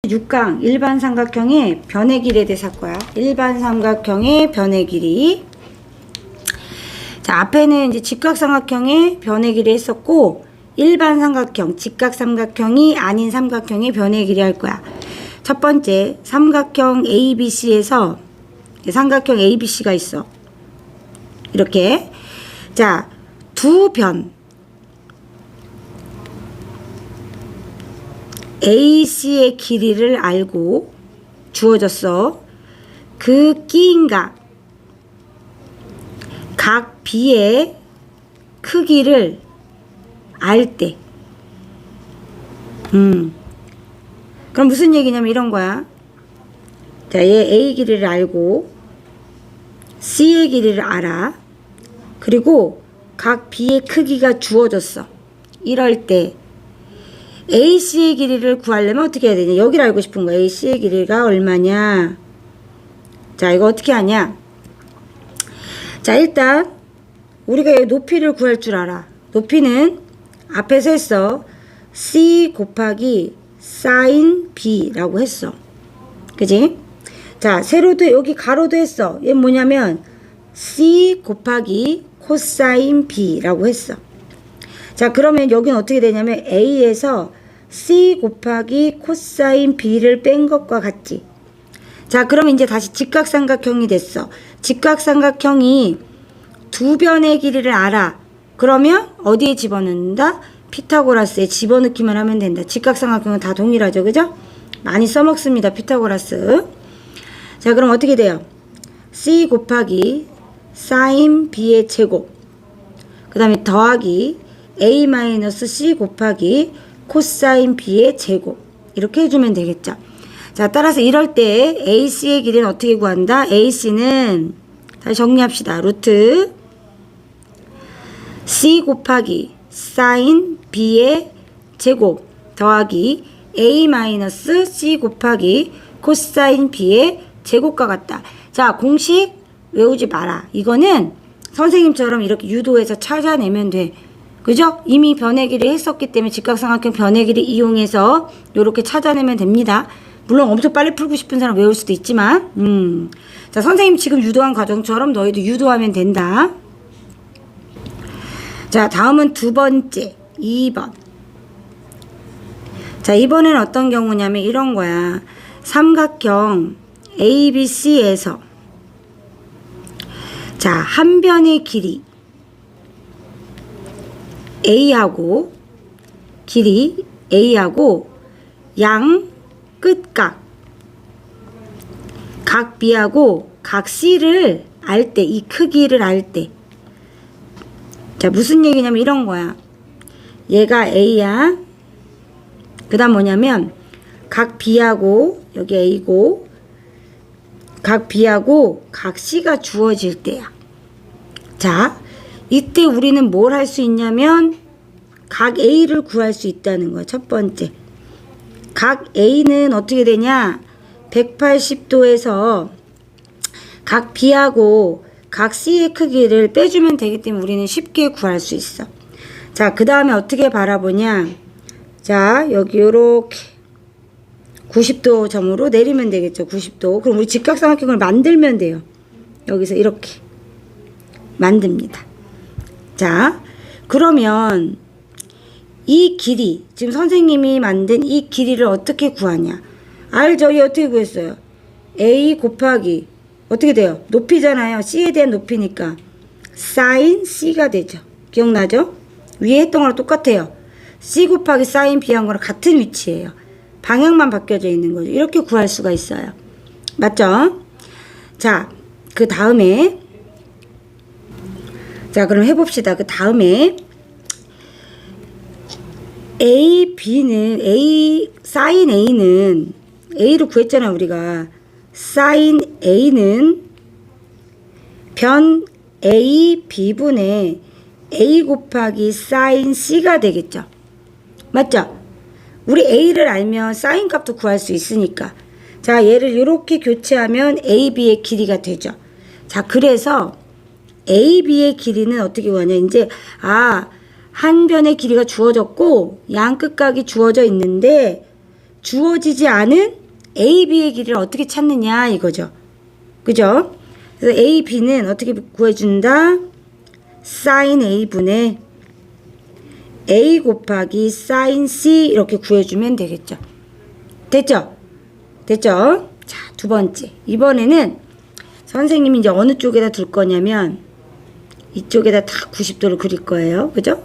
6강 일반 삼각형의 변의 길이에 대해서 할 거야. 일반 삼각형의 변의 길이. 자, 앞에는 이제 직각삼각형의 변의 길이 했었고, 일반 삼각형, 직각삼각형이 아닌 삼각형의 변의 길이 할 거야. 첫 번째, 삼각형 ABC에서 삼각형 ABC가 있어. 이렇게. 자, 두 변. AC의 길이를 알고 주어졌어. 그 끼인 각 B의 크기를 알 때. 그럼 무슨 얘기냐면 이런 거야. 자, 얘 A 길이를 알고 C의 길이를 알아. 그리고 각 B의 크기가 주어졌어. 이럴 때 AC의 길이를 구하려면 어떻게 해야 되냐. 여기를 알고 싶은 거야. AC의 길이가 얼마냐. 자, 이거 어떻게 하냐. 자, 일단 우리가 이 높이를 구할 줄 알아. 높이는 앞에서 했어. C 곱하기 sin B라고 했어. 그지? 자, 세로도 여기 가로도 했어. 얘 뭐냐면 C 곱하기 코사인 B라고 했어. 자, 그러면 여기는 어떻게 되냐면 A에서 C 곱하기 코사인 B를 뺀 것과 같지. 자, 그러면 이제 다시 직각삼각형이 됐어. 직각삼각형이 두 변의 길이를 알아. 그러면 어디에 집어넣는다? 피타고라스에 집어넣기만 하면 된다. 직각삼각형은 다 동일하죠. 그죠? 많이 써먹습니다. 피타고라스. 자, 그럼 어떻게 돼요? C 곱하기 sin B의 제곱. 그 다음에 더하기 A-C 곱하기 코사인 B의 제곱. 이렇게 해주면 되겠죠. 자, 따라서 이럴 때 AC의 길이는 어떻게 구한다? AC는 다시 정리합시다. 루트 C 곱하기 sin B의 제곱 더하기 A-C 곱하기 코사인 B의 제곱과 같다. 자, 공식 외우지 마라. 이거는 선생님처럼 이렇게 유도해서 찾아내면 돼. 그죠? 이미 변의 길이 했었기 때문에 직각삼각형 변의 길이 이용해서 이렇게 찾아내면 됩니다. 물론 엄청 빨리 풀고 싶은 사람 외울 수도 있지만 자, 선생님 지금 유도한 과정처럼 너희도 유도하면 된다. 자, 다음은 두 번째 2번. 자, 이번에는 어떤 경우냐면 이런 거야. 삼각형 ABC에서 자, 한 변의 길이 A하고 길이 A하고 양 끝각 각 B하고 각 C를 알 때, 이 크기를 알 때. 자, 무슨 얘기냐면 이런 거야. 얘가 A야. 그 다음 뭐냐면 각 B하고 여기 A고 각 B하고 각 C가 주어질 때야. 자, 이때 우리는 뭘 할 수 있냐면 각 A를 구할 수 있다는 거야. 첫 번째. 각 A는 어떻게 되냐? 180도에서 각 B하고 각 C의 크기를 빼주면 되기 때문에 우리는 쉽게 구할 수 있어. 자, 그 다음에 어떻게 바라보냐? 자, 여기 요렇게 90도 점으로 내리면 되겠죠. 90도. 그럼 우리 직각삼각형을 만들면 돼요. 여기서 이렇게 만듭니다. 자, 그러면 이 길이, 지금 선생님이 만든 이 길이를 어떻게 구하냐? 알죠? 얘 어떻게 구했어요? A 곱하기 어떻게 돼요? 높이잖아요. C에 대한 높이니까 sin C가 되죠. 기억나죠? 위에 했던 거랑 똑같아요. C 곱하기 sin B 한 거랑 같은 위치예요. 방향만 바뀌어져 있는 거죠. 이렇게 구할 수가 있어요. 맞죠? 자, 그 다음에 자, 그럼 해봅시다. 그 다음에 A, B는 sin A는 A를 구했잖아 우리가. sin A는 변 A, B분의 A 곱하기 sin C가 되겠죠. 맞죠? 우리 A를 알면 sin 값도 구할 수 있으니까. 자, 얘를 이렇게 교체하면 AB의 길이가 되죠. 자, 그래서 AB의 길이는 어떻게 구하냐. 이제 한 변의 길이가 주어졌고 양 끝각이 주어져 있는데 주어지지 않은 A, B의 길이를 어떻게 찾느냐 이거죠. 그죠? 그래서 A, B는 어떻게 구해준다? sin A분의 A 곱하기 sin C 이렇게 구해주면 되겠죠. 됐죠? 됐죠? 자, 두 번째. 이번에는 선생님이 이제 어느 쪽에다 둘 거냐면 이쪽에다 다 90도를 그릴 거예요. 그죠?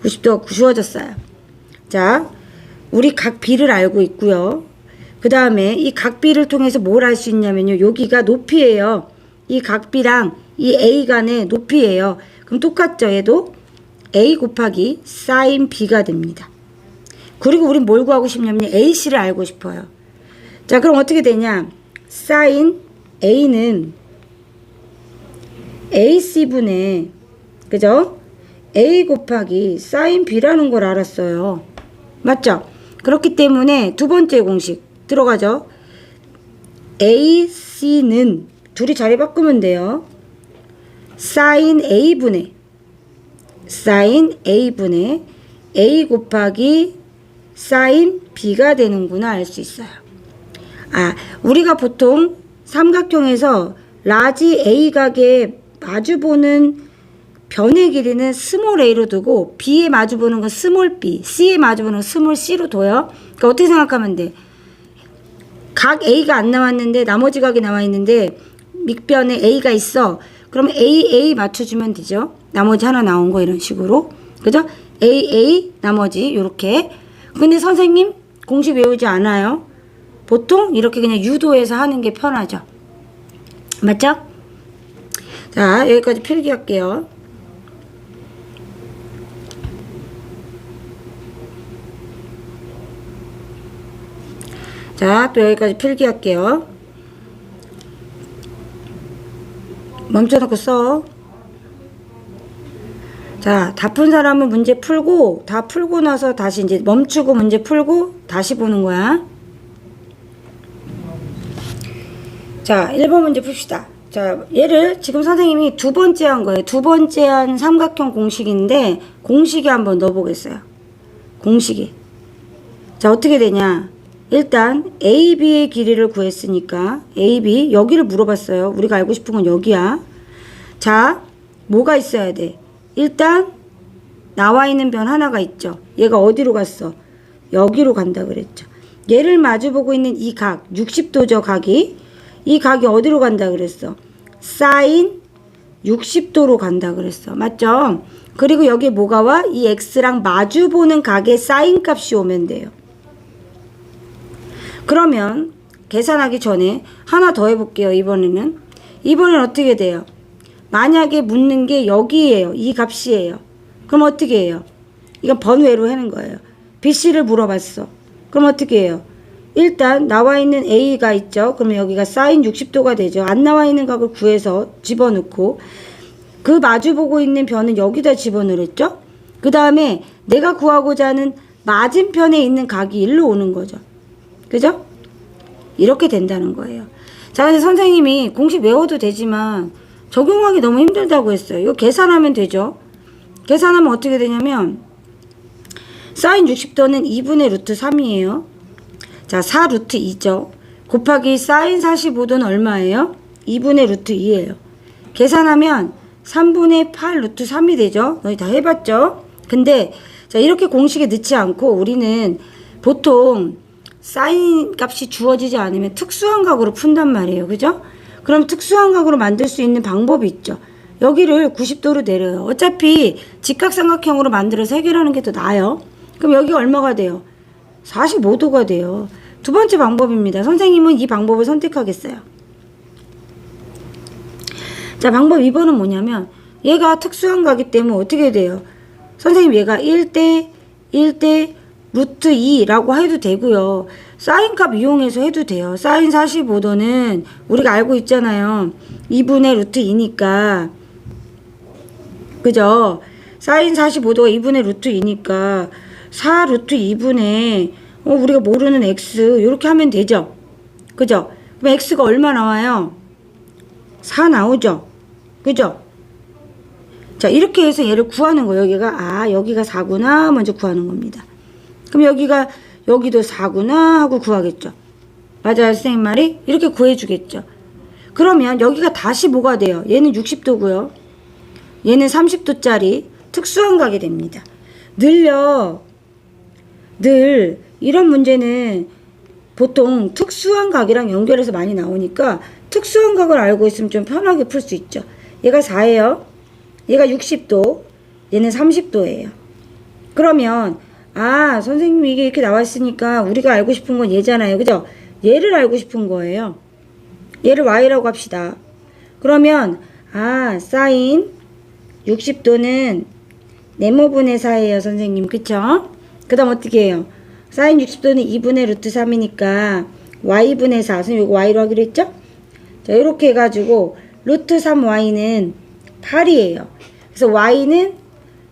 90도가 주어졌어요. 자, 우리 각 B를 알고 있고요. 그 다음에 이 각 B를 통해서 뭘 알 수 있냐면요. 여기가 높이예요. 이 각 B랑 이 A 간의 높이예요. 그럼 똑같죠? 얘도 A 곱하기 sin B가 됩니다. 그리고 우린 뭘 구하고 싶냐면 AC를 알고 싶어요. 자, 그럼 어떻게 되냐? sin A는 AC분의 그죠? A 곱하기 sin B라는 걸 알았어요. 맞죠? 그렇기 때문에 두 번째 공식 들어가죠. AC는 둘이 자리 바꾸면 돼요. sin A분의 A 곱하기 sin B가 되는구나 알 수 있어요. 아, 우리가 보통 삼각형에서 라지 A 각에 마주보는 변의 길이는 스몰 a로 두고 B에 마주보는 건 스몰 b, C에 마주보는 건 스몰 c로 둬요. 그러니까 어떻게 생각하면 돼? 각 A가 안 나왔는데 나머지 각이 나와 있는데 밑변에 A가 있어. 그럼 A 맞춰주면 되죠. 나머지 하나 나온 거 이런 식으로. 그죠? A 나머지 요렇게. 근데 선생님 공식 외우지 않아요. 보통 이렇게 그냥 유도해서 하는 게 편하죠. 맞죠? 자, 여기까지 필기할게요. 자, 또 여기까지 필기할게요. 멈춰놓고 써. 자, 다 푼 사람은 문제 풀고, 다 풀고 나서 다시 이제 멈추고 문제 풀고 다시 보는 거야. 자, 1번 문제 풉시다. 자, 얘를 지금 선생님이 두 번째 한 거예요. 두 번째 한 삼각형 공식인데 공식에 한번 넣어보겠어요. 공식이. 자, 어떻게 되냐. 일단 AB의 길이를 구했으니까 AB 여기를 물어봤어요. 우리가 알고 싶은 건 여기야. 자, 뭐가 있어야 돼? 일단 나와 있는 변 하나가 있죠. 얘가 어디로 갔어? 여기로 간다 그랬죠. 얘를 마주보고 있는 이 각 60도죠. 각이. 이 각이 어디로 간다 그랬어? sin 60도로 간다 그랬어. 맞죠? 그리고 여기 뭐가 와? 이 x랑 마주보는 각의 sin 값이 오면 돼요. 그러면 계산하기 전에 하나 더 해볼게요. 이번에는 어떻게 돼요? 만약에 묻는 게 여기에요. 이 값이에요. 그럼 어떻게 해요? 이건 번외로 하는 거예요. BC를 물어봤어. 그럼 어떻게 해요? 일단 나와 있는 A가 있죠. 그러면 여기가 sin 60도가 되죠. 안 나와 있는 각을 구해서 집어넣고 그 마주보고 있는 변은 여기다 집어넣었죠. 그 다음에 내가 구하고자 하는 맞은편에 있는 각이 일로 오는 거죠. 그죠? 이렇게 된다는 거예요. 자, 근데 선생님이 공식 외워도 되지만 적용하기 너무 힘들다고 했어요. 이거 계산하면 되죠. 계산하면 어떻게 되냐면 sin 60도는 2분의 루트 3이에요. 자, 4 루트 2죠. 곱하기 sin 45도는 얼마예요? 2분의 루트 2예요. 계산하면 3분의 8 루트 3이 되죠. 너희 다 해봤죠? 근데 자, 이렇게 공식에 넣지 않고 우리는 보통 sin 값이 주어지지 않으면 특수한 각으로 푼단 말이에요. 그죠? 그럼 특수한 각으로 만들 수 있는 방법이 있죠. 여기를 90도로 내려요. 어차피 직각삼각형으로 만들어서 해결하는 게 더 나아요. 그럼 여기가 얼마가 돼요? 45도가 돼요. 두 번째 방법입니다. 선생님은 이 방법을 선택하겠어요. 자, 방법 2번은 뭐냐면 얘가 특수한 각이기 때문에 어떻게 돼요? 선생님 얘가 1대 루트 2라고 해도 되고요. 사인 값 이용해서 해도 돼요. 사인 45도는 우리가 알고 있잖아요. 2분의 루트 2니까. 그죠? 사인 45도가 2분의 루트 2니까 4 루트 2분의 우리가 모르는 x 이렇게 하면 되죠. 그죠? 그럼 x가 얼마 나와요? 4 나오죠. 그죠? 자, 이렇게 해서 얘를 구하는 거예요. 여기가 4구나 먼저 구하는 겁니다. 그럼 여기가 여기도 4구나 하고 구하겠죠. 맞아요, 선생님 말이? 이렇게 구해주겠죠. 그러면 여기가 다시 뭐가 돼요? 얘는 60도고요. 얘는 30도짜리 특수한 각이 됩니다. 늘 이런 문제는 보통 특수한 각이랑 연결해서 많이 나오니까 특수한 각을 알고 있으면 좀 편하게 풀 수 있죠. 얘가 4예요. 얘가 60도. 얘는 30도예요. 그러면 선생님이 이게 이렇게 나와 있으니까 우리가 알고 싶은 건 얘잖아요. 그죠? 얘를 알고 싶은 거예요. 얘를 y라고 합시다. 그러면 사인 60도는 네모분의 4예요, 선생님. 그쵸? 그 다음 어떻게 해요? 사인 60도는 2분의 루트 3이니까 y분의 4. 선생님 이거 y로 하기로 했죠? 자, 이렇게 해가지고 루트 3y는 8이에요. 그래서 y는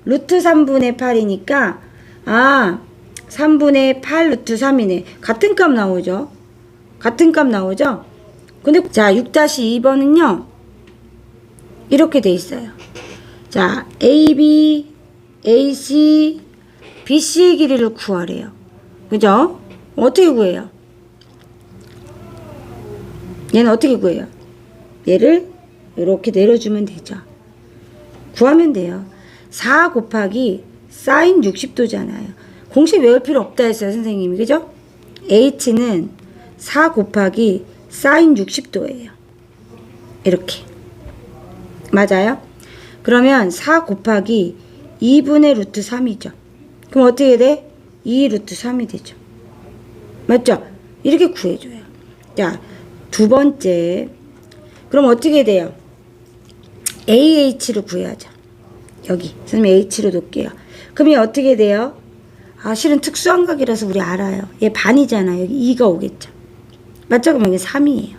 루트 3분의 8이니까 3분의 8 루트 3이네. 같은 값 나오죠? 같은 값 나오죠? 근데 자 6-2번은요 이렇게 돼 있어요. 자 AB, AC, BC의 길이를 구하래요. 그죠? 어떻게 구해요? 얘는 어떻게 구해요? 얘를 이렇게 내려주면 되죠. 구하면 돼요. 4 곱하기 사인 60도잖아요. 공식 외울 필요 없다 했어요, 선생님이. 그죠? H는 4 곱하기 사인 60도예요. 이렇게. 맞아요? 그러면 4 곱하기 2분의 루트 3이죠. 그럼 어떻게 돼? 2 루트 3이 되죠. 맞죠? 이렇게 구해줘요. 자, 두 번째. 그럼 어떻게 돼요? AH를 구해야죠. 여기. 선생님 H로 놓을게요. 그럼 얘 어떻게 돼요? 실은 특수한 각이라서 우리 알아요. 얘 반이잖아요. 여기 2가 오겠죠. 맞죠? 그럼 여기 3이에요.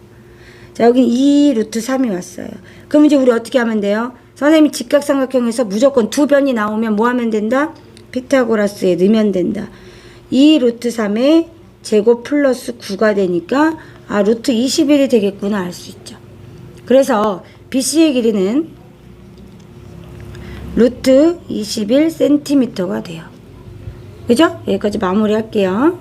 자, 여기 2 루트 3이 왔어요. 그럼 이제 우리 어떻게 하면 돼요? 선생님이 직각삼각형에서 무조건 두 변이 나오면 뭐 하면 된다? 피타고라스에 넣으면 된다. 2 루트 3의 제곱 플러스 9가 되니까 루트 21이 되겠구나 알 수 있죠. 그래서 BC의 길이는 루트 21cm가 돼요. 그죠? 여기까지 마무리할게요.